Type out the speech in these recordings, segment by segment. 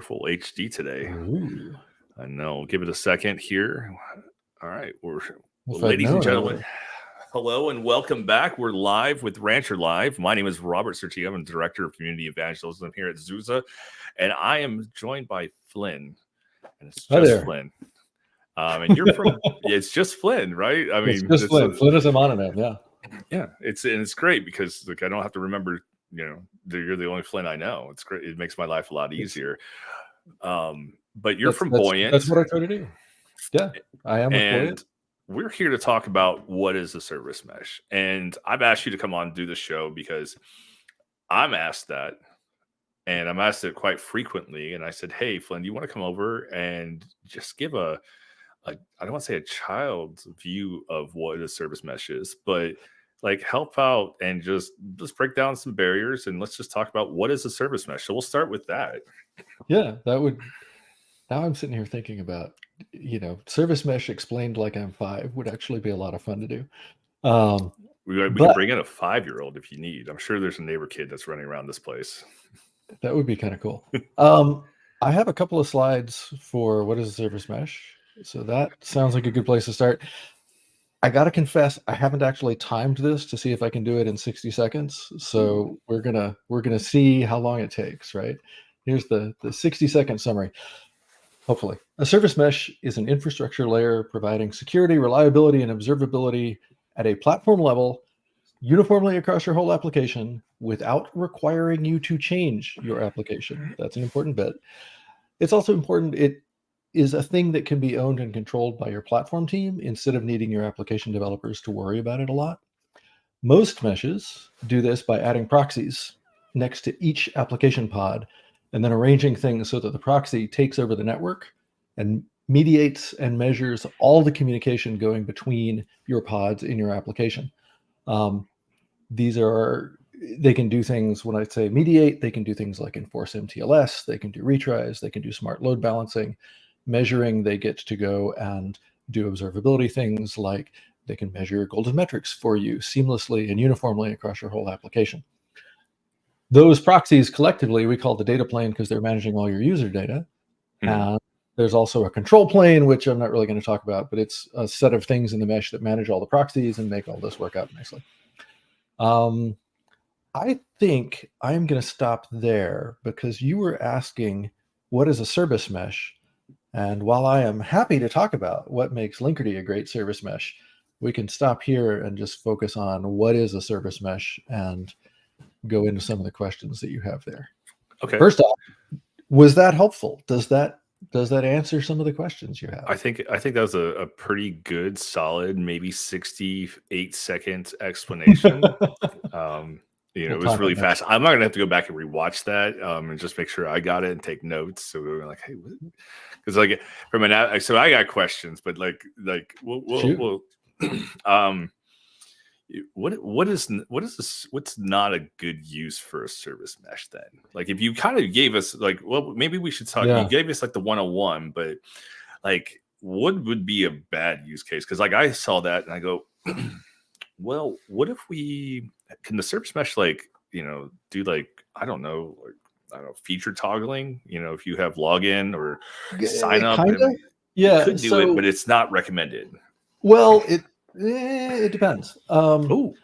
Full HD today. Ooh. I know. Give it a second here. All right, If I'd ladies and known, I gentlemen, would've. hello and welcome back. We're live with Rancher Live. My name is Robert Sirchia. I'm the Director of Community Evangelism here at Zusa, and I am joined by Flynn, and it's Hi just there. Flynn. And you're from it's just Flynn, right? I It's mean, just Flynn. Flynn is a mononym, yeah. yeah, it's great because I don't have to remember. You're the only Flynn I know. It's great. It makes my life a lot easier. But you're from Buoyant. That's what I try to do. Yeah, I am with Buoyant. And we're here to talk about what is a service mesh. And I've asked you to come on and do the show because I'm asked that. And I'm asked it quite frequently. And I said, hey, Flynn, do you want to come over and just give I don't want to say a child's view of what a service mesh is, but like help out and just break down some barriers and let's just talk about what is a service mesh. So we'll start with that. Yeah, now I'm sitting here thinking about, service mesh explained like I'm 5 would actually be a lot of fun to do. We can But bring in a 5-year-old if you need. I'm sure there's a neighbor kid that's running around this place. that would be kind of cool. I have a couple of slides for what is a service mesh. So that sounds like a good place to start. I got to confess, I haven't actually timed this to see if I can do it in 60 seconds. So we're gonna see how long it takes, right? Here's the 60-second summary. Hopefully, a service mesh is an infrastructure layer providing security, reliability, and observability at a platform level uniformly across your whole application without requiring you to change your application. That's an important bit. It's also important it is a thing that can be owned and controlled by your platform team instead of needing your application developers to worry about it a lot. Most meshes do this by adding proxies next to each application pod and then arranging things so that the proxy takes over the network and mediates and measures all the communication going between your pods in your application. They can do things, when I say mediate, they can do things like enforce MTLS, they can do retries, they can do smart load balancing. Measuring, they get to go and do observability things like they can measure golden metrics for you seamlessly and uniformly across your whole application. Those proxies collectively we call the data plane because they're managing all your user data. And there's also a control plane, which I'm not really going to talk about, but it's a set of things in the mesh that manage all the proxies and make all this work out nicely. I think I'm going to stop there because you were asking what is a service mesh? And while I am happy to talk about what makes Linkerd a great service mesh, we can stop here and just focus on what is a service mesh and go into some of the questions that you have there. Okay. First off, was that helpful? Does that answer some of the questions you have? I think that was a pretty good, solid, maybe 68-second explanation. It was really fast. I'm not gonna have to go back and rewatch that and just make sure I got it and take notes. So we were like, hey, because like so I got questions, but we'll what's not a good use for a service mesh then? Like if you kind of gave us like, well, maybe we should talk. You gave us like the 101, but like what would be a bad use case? Because like I saw that and I go, well, what if can the service mesh do like I don't know feature toggling? If you have login or sign up, you could do it, but it's not recommended. Well, it depends. The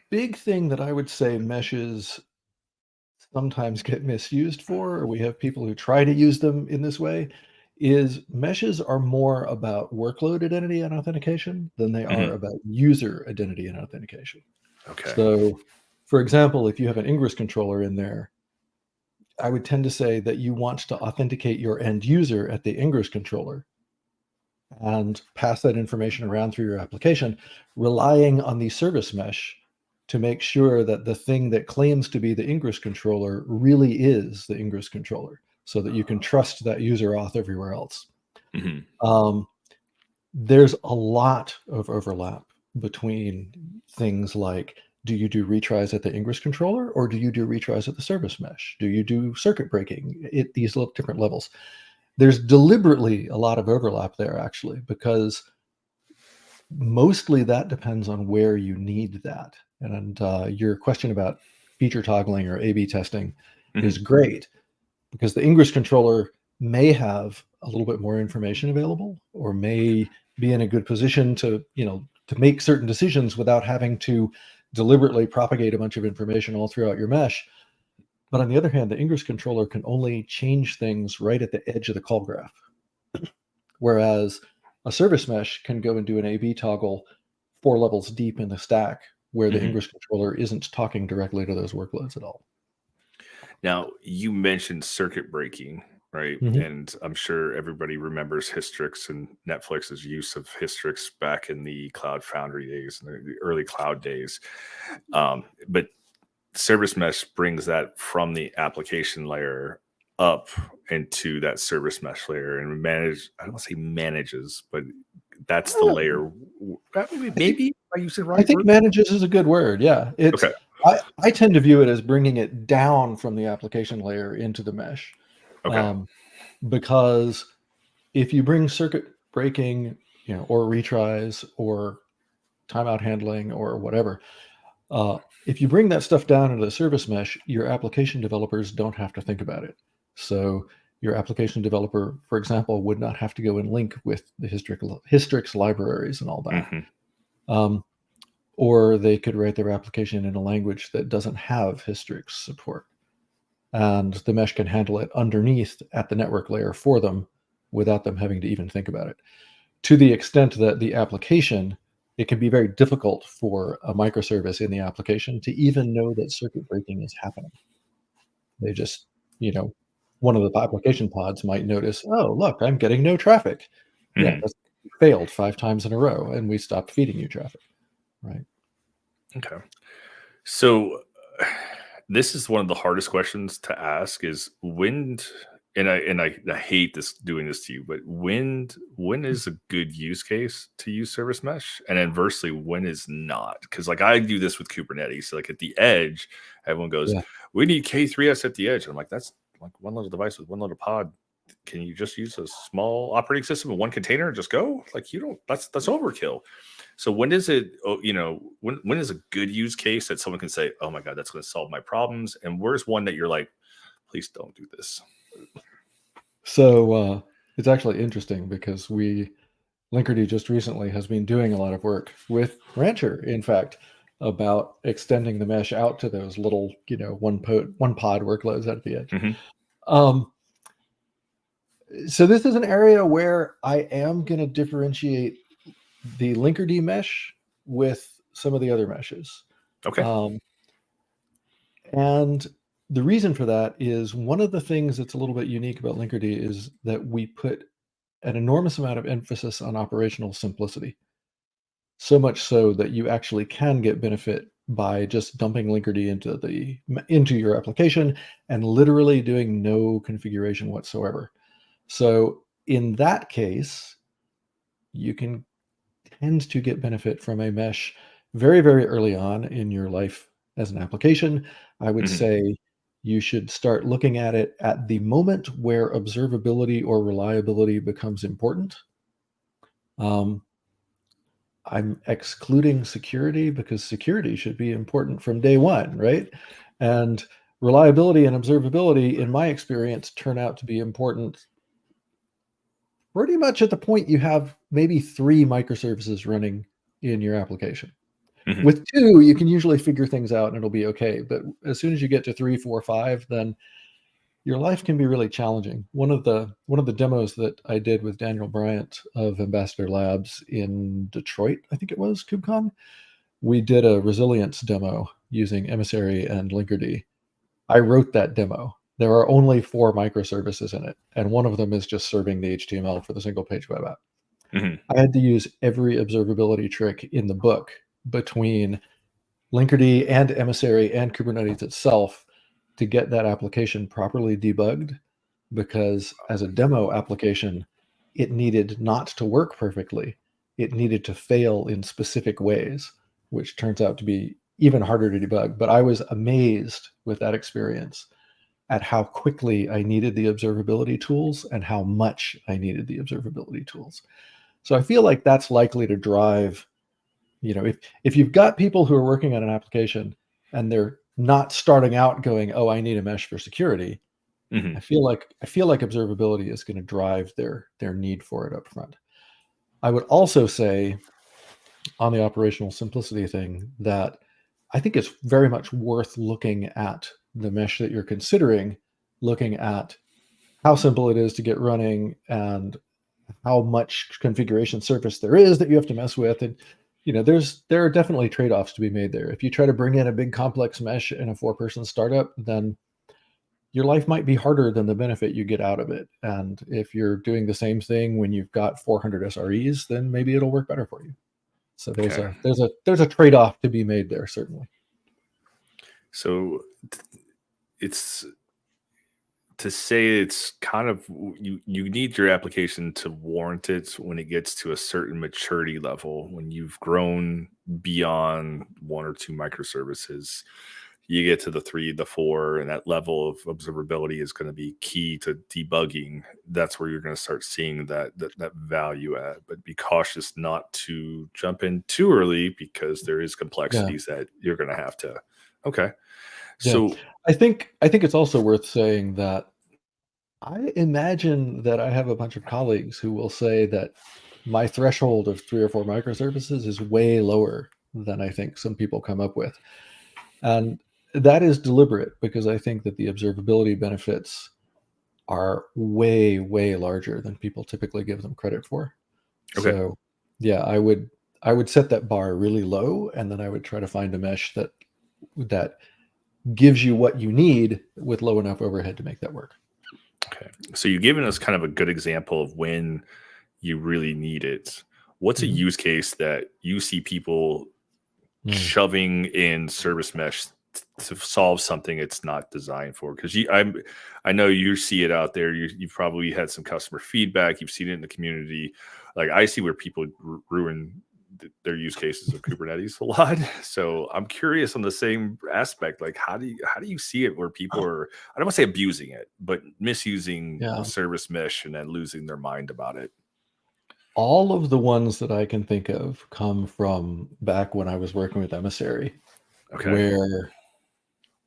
big thing that I would say meshes sometimes get misused for, or we have people who try to use them in this way, is meshes are more about workload identity and authentication than they are about user identity and authentication. Okay. So, for example, if you have an Ingress controller in there, I would tend to say that you want to authenticate your end user at the Ingress controller and pass that information around through your application, relying on the service mesh to make sure that the thing that claims to be the Ingress controller really is the Ingress controller, so that you can trust that user auth everywhere else. There's a lot of overlap between things like, do you do retries at the Ingress controller or do you do retries at the service mesh? Do you do circuit breaking at these different levels? There's deliberately a lot of overlap there, actually, because mostly that depends on where you need that. And your question about feature toggling or A/B testing is great, because the ingress controller may have a little bit more information available, or may be in a good position to, to make certain decisions without having to deliberately propagate a bunch of information all throughout your mesh. But on the other hand, the ingress controller can only change things right at the edge of the call graph. Whereas a service mesh can go and do an A/B toggle 4 levels deep in the stack, where the ingress controller isn't talking directly to those workloads at all. Now, you mentioned circuit breaking, right? And I'm sure everybody remembers Hystrix and Netflix's use of Hystrix back in the Cloud Foundry days, and the early cloud days. But Service Mesh brings that from the application layer up into that service mesh layer and I don't want to say manages, but that's the layer. Maybe I use it right. I think manages is a good word. Yeah. It's okay. I tend to view it as bringing it down from the application layer into the mesh. Okay. Because if you bring circuit breaking, or retries or timeout handling or whatever, if you bring that stuff down into the service mesh, your application developers don't have to think about it. So your application developer, for example, would not have to go and link with the Hystrix libraries and all that. Or they could write their application in a language that doesn't have Hystrix support. And the mesh can handle it underneath at the network layer for them without them having to even think about it. To the extent that the application, it can be very difficult for a microservice in the application to even know that circuit breaking is happening. They just, one of the application pods might notice, oh, look, I'm getting no traffic. Yeah, that's failed 5 times in a row, and we stopped feeding you traffic. Right. Okay. So this is one of the hardest questions to ask is when, and I hate doing this to you, but when is a good use case to use service mesh, and inversely, when is not? Because I do this with Kubernetes. So at the edge, everyone goes, we need K3s at the edge. And I'm like, that's one little device with one little pod. Can you just use a small operating system in one container and just go? That's overkill. So when is it, when is a good use case that someone can say, oh my God, that's going to solve my problems? And where's one that you're like, please don't do this? So it's actually interesting because Linkerd just recently has been doing a lot of work with Rancher, in fact, about extending the mesh out to those little, one pod workloads at the edge. So this is an area where I am going to differentiate the Linkerd mesh with some of the other meshes. Okay. And the reason for that is one of the things that's a little bit unique about Linkerd is that we put an enormous amount of emphasis on operational simplicity. So much so that you actually can get benefit by just dumping Linkerd into your application and literally doing no configuration whatsoever. So in that case, you can tend to get benefit from a mesh very, very early on in your life as an application. I would say you should start looking at it at the moment where observability or reliability becomes important. I'm excluding security because security should be important from day one, right? And reliability and observability, in my experience, turn out to be important pretty much at the point you have maybe 3 microservices running in your application. With 2, you can usually figure things out and it'll be okay. But as soon as you get to 3, 4, 5, then your life can be really challenging. One of the demos that I did with Daniel Buoyant of Ambassador Labs in Detroit, I think it was, KubeCon, we did a resilience demo using Emissary and Linkerd. I wrote that demo. There are only 4 microservices in it, and one of them is just serving the HTML for the single page web app. I had to use every observability trick in the book between Linkerd and Emissary and Kubernetes itself to get that application properly debugged, because as a demo application, it needed not to work perfectly. It needed to fail in specific ways, which turns out to be even harder to debug. But I was amazed with that experience at how quickly I needed the observability tools and how much I needed the observability tools. So I feel like that's likely to drive, if you've got people who are working on an application and they're not starting out going, oh, I need a mesh for security. Mm-hmm. I feel like observability is going to drive their need for it up front. I would also say on the operational simplicity thing that I think it's very much worth looking at the mesh that you're considering, looking at how simple it is to get running and how much configuration surface there is that you have to mess with. And there are definitely trade-offs to be made there. If you try to bring in a big complex mesh in a 4-person startup, then your life might be harder than the benefit you get out of it. And if you're doing the same thing when you've got 400 SREs, then maybe it'll work better for you. So there's a trade-off to be made there, certainly. So it's to say it's kind of you need your application to warrant it when it gets to a certain maturity level. When you've grown beyond 1 or 2 microservices, you get to the 3, the 4, and that level of observability is going to be key to debugging. That's where you're going to start seeing that value add. But be cautious not to jump in too early, because there is complexities that you're going to have to. Okay. So I think it's also worth saying that I imagine that I have a bunch of colleagues who will say that my threshold of 3 or 4 microservices is way lower than I think some people come up with. And that is deliberate, because I think that the observability benefits are way, way larger than people typically give them credit for. Okay. So yeah, I would set that bar really low, and then I would try to find a mesh that gives you what you need with low enough overhead to make that work. Okay. So you've given us kind of a good example of when you really need it. What's a use case that you see people shoving in service mesh to solve something it's not designed for? Because I know you see it out there. You've probably had some customer feedback. You've seen it in the community. Like, I see where people ruin their use cases of Kubernetes a lot. So I'm curious on the same aspect. Like, how do you see it where people are, I don't want to say abusing it, but misusing service mesh and then losing their mind about it? All of the ones that I can think of come from back when I was working with Emissary, where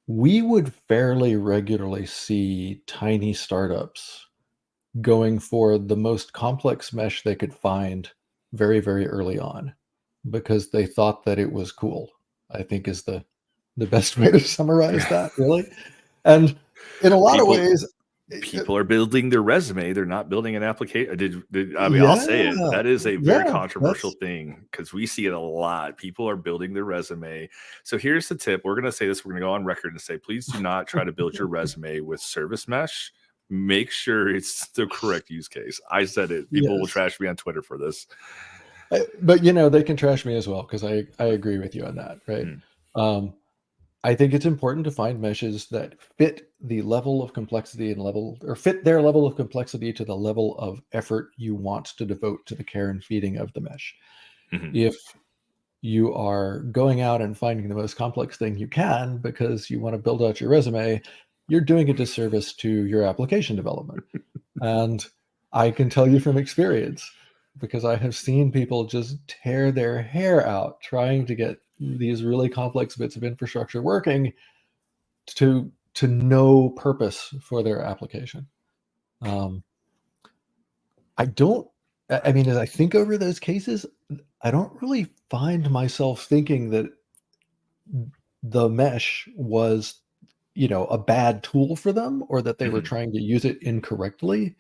we would fairly regularly see tiny startups going for the most complex mesh they could find very, very early on, because they thought that it was cool, I think is the best way to summarize that, really. And in a lot of ways, people are building their resume. They're not building an application. I'll say it. That is a very controversial thing, because we see it a lot. People are building their resume. So here's the tip. We're going to say this. We're going to go on record and say, please do not try to build your resume with service mesh. Make sure it's the correct use case. I said it. People will trash me on Twitter for this. But they can trash me as well, because I agree with you on that, right? I think it's important to find meshes that fit the level of complexity fit their level of complexity to the level of effort you want to devote to the care and feeding of the mesh. If you are going out and finding the most complex thing you can because you want to build out your resume, you're doing a disservice to your application development. And I can tell you from experience, because I have seen people just tear their hair out trying to get these really complex bits of infrastructure working to no purpose for their application. I mean, as I think over those cases, I don't really find myself thinking that the mesh was, a bad tool for them, or that they were trying to use it incorrectly.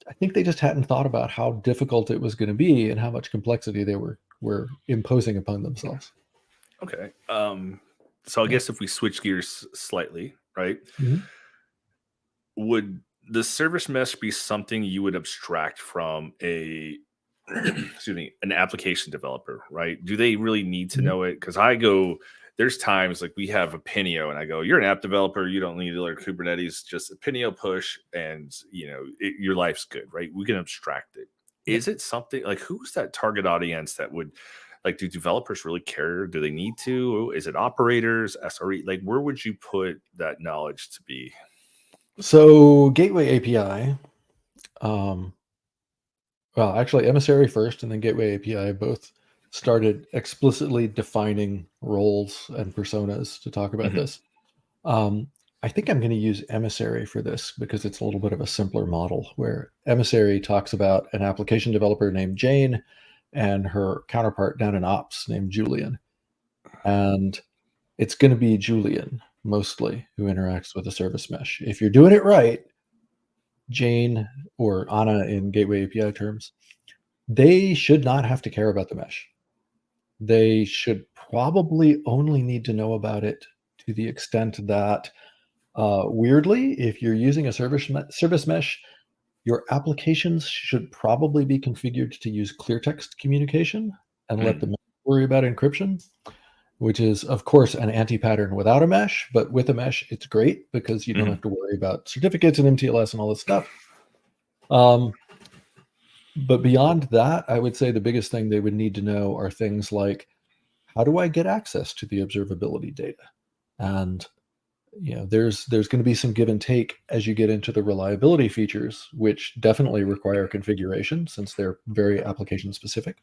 I think they just hadn't thought about how difficult it was going to be and how much complexity they were imposing upon themselves. Okay. So I guess if we switch gears slightly, right? Would the service mesh be something you would abstract from an application developer, right? Do they really need to know it? Because there's times like we have a Pinio and I go, you're an app developer, you don't need to learn Kubernetes, just a Pinio push and your life's good, right? We can abstract it. Is it something like, who's that target audience that would, like, do developers really care? Do they need to? Is it operators, SRE? Like, where would you put that knowledge to be? So Gateway API, well, actually Emissary first and then Gateway API both started explicitly defining roles and personas to talk about this. I think I'm going to use Emissary for this because it's a little bit of a simpler model, where Emissary talks about an application developer named Jane and her counterpart down in ops named Julian. And it's going to be Julian mostly who interacts with the service mesh. If you're doing it right, Jane, or Anna in Gateway API terms, they should not have to care about the mesh. They should probably only need to know about it to the extent that, weirdly, if you're using a service mesh, your applications should probably be configured to use clear text communication and let the mesh worry about encryption, which is, of course, an anti-pattern without a mesh. But with a mesh, it's great because you don't have to worry about certificates and MTLS and all this stuff. But beyond that, I would say the biggest thing they would need to know are things like, how do I get access to the observability data? And there's going to be some give and take as you get into the reliability features, which definitely require configuration since they're very application specific.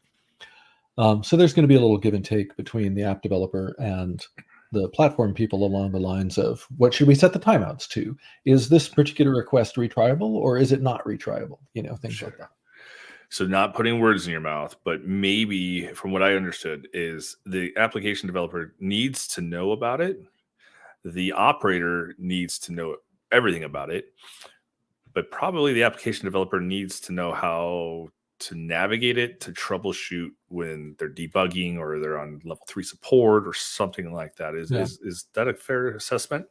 So there's going to be a little give and take between the app developer and the platform people along the lines of, what should we set the timeouts to? Is this particular request retryable or is it not retryable? Things like that. So not putting words in your mouth, but maybe from what I understood is the application developer needs to know about it. The operator needs to know everything about it, but probably the application developer needs to know how to navigate it, to troubleshoot when they're debugging or they're on level 3 support or something like that. Is that a fair assessment?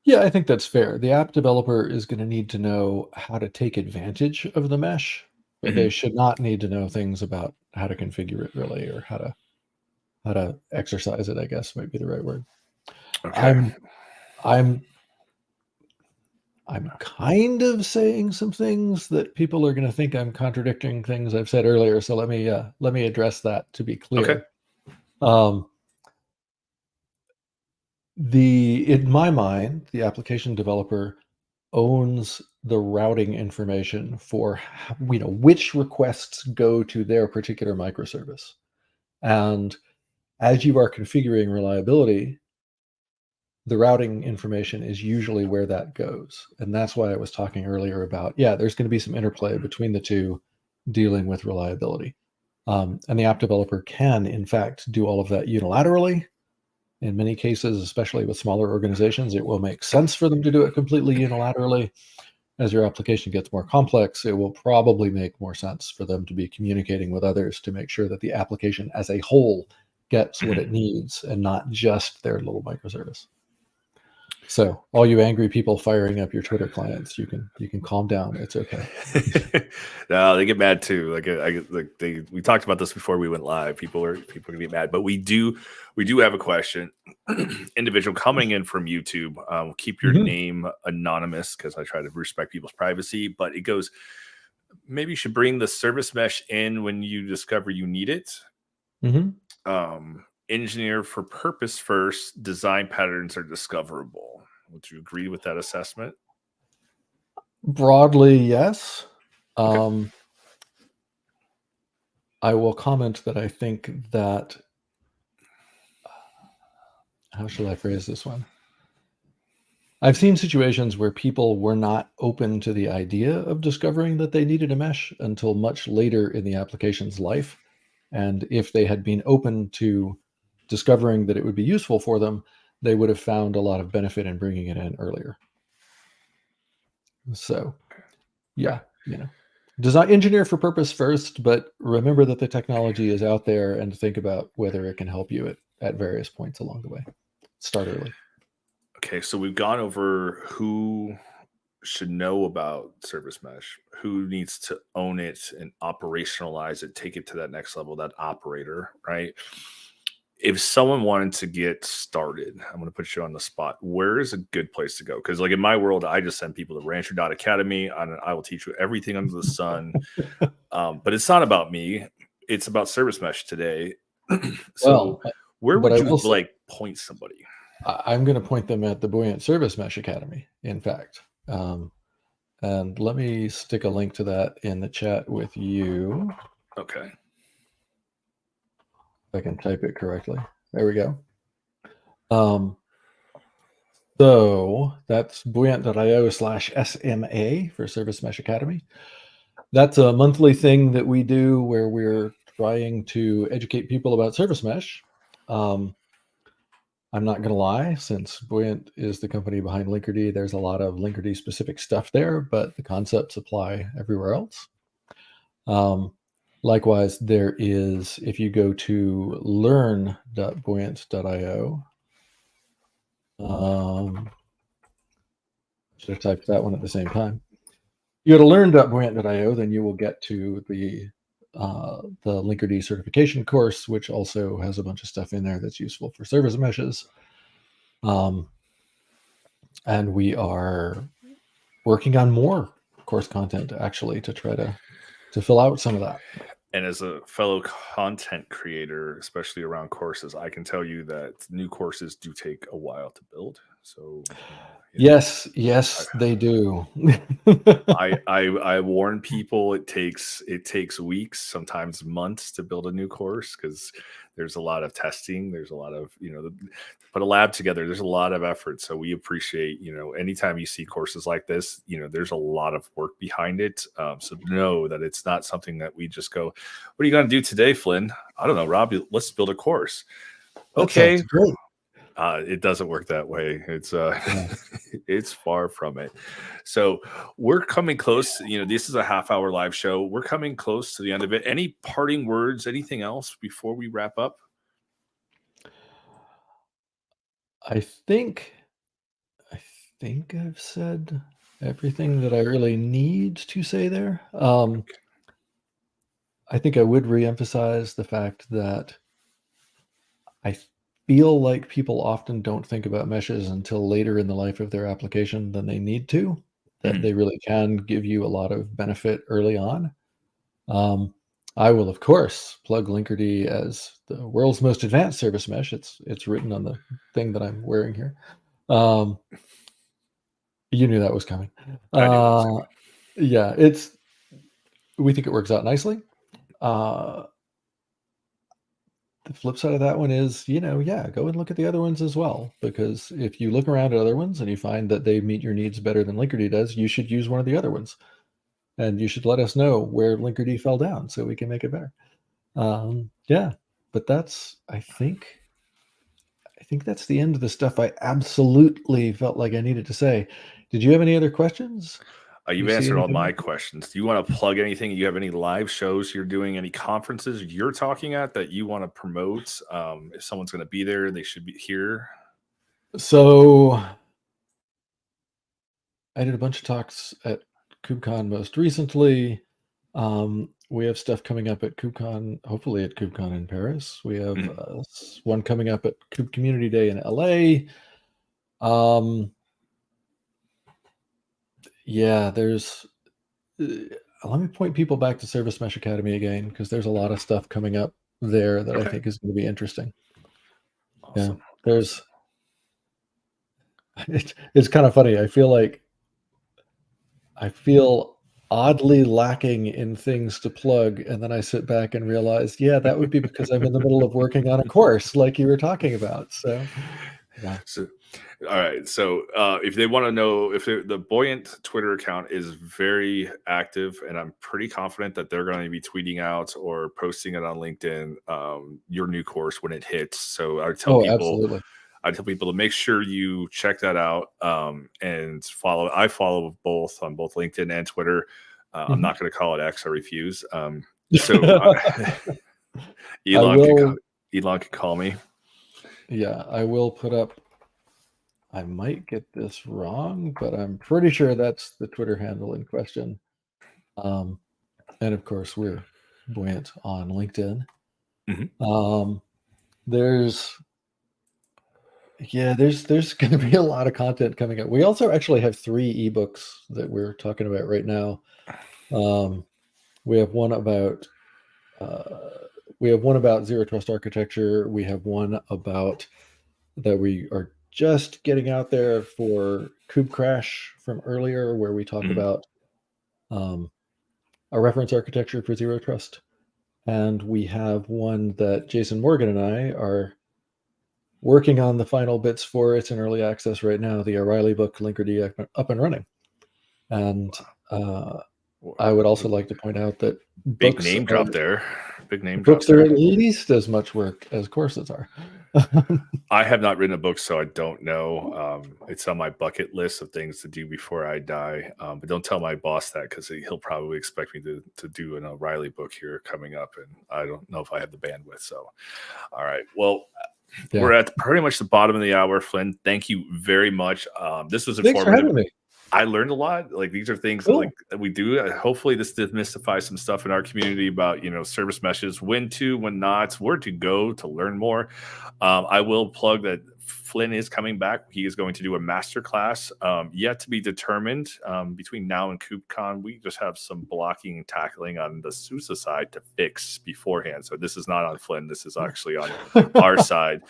Yeah, I think that's fair. The app developer is going to need to know how to take advantage of the mesh, but they should not need to know things about how to configure it really, or how to exercise it, I guess might be the right word. Okay. I'm kind of saying some things that people are going to think I'm contradicting things I've said earlier. So let me address that to be clear. Okay. In my mind, the application developer owns the routing information for which requests go to their particular microservice. And as you are configuring reliability, the routing information is usually where that goes. And that's why I was talking earlier about, there's going to be some interplay between the two dealing with reliability. And the app developer can, in fact, do all of that unilaterally. In many cases, especially with smaller organizations, it will make sense for them to do it completely unilaterally. As your application gets more complex, it will probably make more sense for them to be communicating with others to make sure that the application as a whole gets what it needs and not just their little microservice. So all you angry people firing up your Twitter clients, you can calm down. It's okay. No, they get mad too. We talked about this before we went live. People are gonna get mad, but we do have a question. Individual coming in from YouTube. Keep your name anonymous because I try to respect people's privacy. But it goes, maybe you should bring the service mesh in when you discover you need it. Engineer for purpose first. Design patterns are discoverable. Would you agree with that assessment? Broadly, yes. Okay. I will comment that I think that, how shall I phrase this one? I've seen situations where people were not open to the idea of discovering that they needed a mesh until much later in the application's life. And if they had been open to discovering that it would be useful for them, they would have found a lot of benefit in bringing it in earlier. So, design engineer for purpose first, but remember that the technology is out there and think about whether it can help you at various points along the way. Start early. Okay, so we've gone over who should know about service mesh, who needs to own it and operationalize it, take it to that next level, that operator, right? If someone wanted to get started, I'm going to put you on the spot. Where is a good place to go? Because in my world, I just send people to Rancher.academy. I will teach you everything under the sun. But it's not about me. It's about service mesh today. So where would you point somebody? I'm going to point them at the Buoyant Service Mesh Academy, in fact. And let me stick a link to that in the chat with you. Okay. I can type it correctly. There we go. So that's buoyant.io/SMA for Service Mesh Academy. That's a monthly thing that we do where we're trying to educate people about Service Mesh. I'm not going to lie, since Buoyant is the company behind Linkerd, there's a lot of Linkerd specific stuff there, but the concepts apply everywhere else. Likewise, there is, if you go to learn.buoyant.io, should have typed that one at the same time. You go to learn.buoyant.io, then you will get to the Linkerd certification course, which also has a bunch of stuff in there that's useful for service meshes. And we are working on more course content actually to try to fill out some of that. And as a fellow content creator, especially around courses, I can tell you that new courses do take a while to build. So yes, they do. I warn people it takes weeks, sometimes months to build a new course, because there's a lot of testing. There's a lot of, put a lab together. There's a lot of effort. So we appreciate, anytime you see courses like this, there's a lot of work behind it. So know that it's not something that we just go, what are you going to do today, Flynn? I don't know, Rob, let's build a course. Okay. Great. It doesn't work that way. It's it's far from it. So we're coming close. This is a half-hour live show. We're coming close to the end of it. Any parting words? Anything else before we wrap up? I think I've said everything that I really need to say there. I think I would reemphasize the fact that I feel like people often don't think about meshes until later in the life of their application than they need to, that they really can give you a lot of benefit early on. I will, of course, plug Linkerd as the world's most advanced service mesh. It's written on the thing that I'm wearing here. You knew that was coming. I knew that was coming. Yeah, we think it works out nicely. The flip side of that one is, go and look at the other ones as well, because if you look around at other ones and you find that they meet your needs better than Linkerd does, you should use one of the other ones. And you should let us know where Linkerd fell down so we can make it better. But I think that's the end of the stuff I absolutely felt like I needed to say. Did you have any other questions? You've answered all my questions. Do you want to plug anything? You have any live shows you're doing, any conferences you're talking at that you want to promote? If someone's going to be there, they should be here. So I did a bunch of talks at KubeCon most recently. We have stuff coming up at KubeCon, hopefully at KubeCon in Paris. We have one coming up at Kube Community Day in LA. There's let me point people back to Service Mesh Academy again, because there's a lot of stuff coming up there that I think is going to be interesting. Awesome. It's kind of funny. I feel oddly lacking in things to plug, and then I sit back and realize, that would be because I'm in the middle of working on a course like you were talking about. So, yeah. All right. So if they want to know, the Buoyant Twitter account is very active, and I'm pretty confident that they're going to be tweeting out or posting it on LinkedIn, your new course when it hits. So I tell people to make sure you check that out and follow. I follow both on both LinkedIn and Twitter. I'm not going to call it X. I refuse. Elon can call me. Yeah, I will put up. I might get this wrong, but I'm pretty sure that's the Twitter handle in question. And of course, we're Buoyant on LinkedIn. There's going to be a lot of content coming up. We also actually have 3 ebooks that we're talking about right now. We have one about zero trust architecture. We have one about that we are just getting out there for Kube Crash from earlier, where we talk about a reference architecture for zero trust. And we have one that Jason Morgan and I are working on the final bits for. It's in early access right now, the O'Reilly book, Linkerd up and running. And I would also like to point out that big name drop there. Big name books drop are at least as much work as courses are. I have not written a book, so I don't know. It's on my bucket list of things to do before I die. But don't tell my boss that, because he'll probably expect me to do an O'Reilly book here coming up, and I don't know if I have the bandwidth. So, all right. Well, we're at pretty much the bottom of the hour. Flynn, thank you very much. This was informative. Thanks for having me. I learned a lot. Like, these are things that we do. Hopefully this demystifies some stuff in our community about, service meshes, when to, when not, where to go to learn more. I will plug that Flynn is coming back. He is going to do a masterclass, yet to be determined. Between now and KubeCon, we just have some blocking and tackling on the SUSE side to fix beforehand. So this is not on Flynn. This is actually on our side.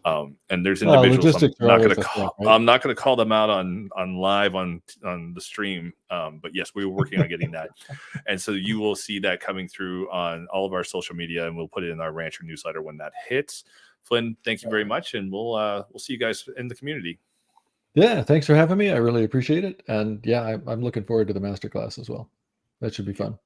And there's individuals I'm not going to call them out on live on the stream. But yes, we were working on getting that. And so you will see that coming through on all of our social media, and we'll put it in our Rancher newsletter when that hits. Flynn, thank you very much, and we'll see you guys in the community. Yeah, thanks for having me. I really appreciate it. And yeah, I'm looking forward to the masterclass as well. That should be fun.